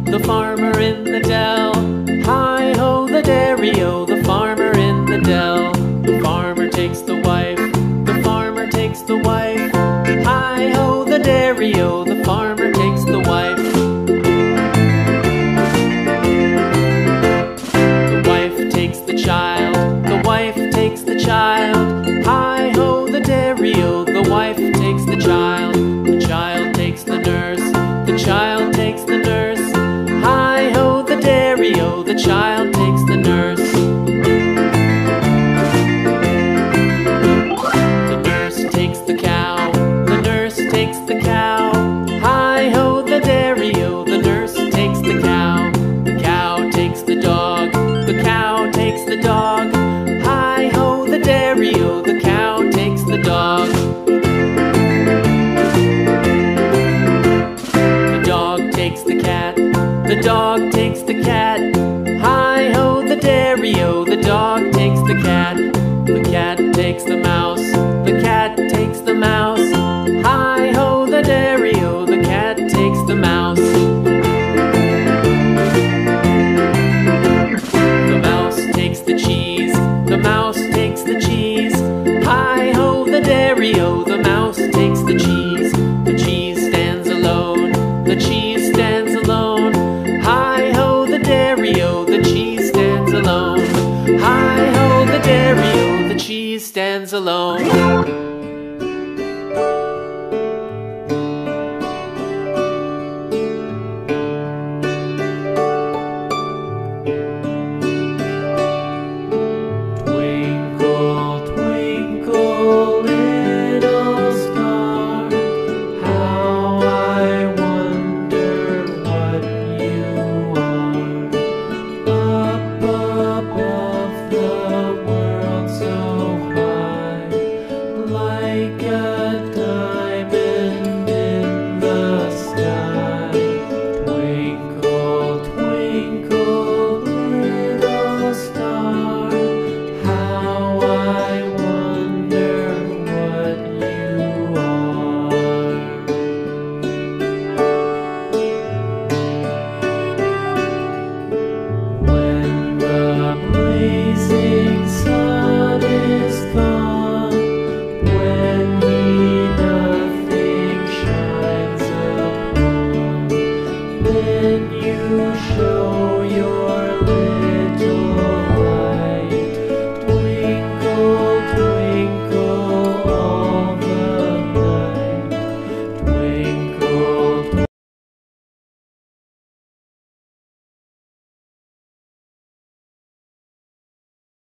The farmer in the dell. Hi-ho, the dairy-o, the farmer in the dell. The farmer takes the wife, the farmer takes the wife. Hi-ho, the dairy-o, the farmer takes the wife. The wife takes the child, the wife takes the child. Hi-ho, the dairy-o, the wife takes the child. The child takes the nurse, the child takes the nurse. Hi-ho, the dairy-o, the child takes the nurse. The nurse takes the cow, the nurse takes the cow. Hi-ho, the dairy-o, the nurse takes the cow. The cow takes the dog, the cow takes the dog. Hi-ho, the dairy-o, the cow takes the dog. The dog takes the cat, the dog takes the cat. Hi-ho, the dairy-o, the dog takes the cat. The cat takes the mouse, the cat takes the mouse. Hi-ho, the dairy-o, the cat takes the mouse. The mouse takes the cheese, the mouse takes the cheese. Hi-ho, the dairy-o, the mouse takes the cheese. The cheese stands alone, the cheese stands alone. Hi-ho, the dairy-o, the cheese stands alone. Hi-ho, the dairy-o, the cheese stands alone. Up above.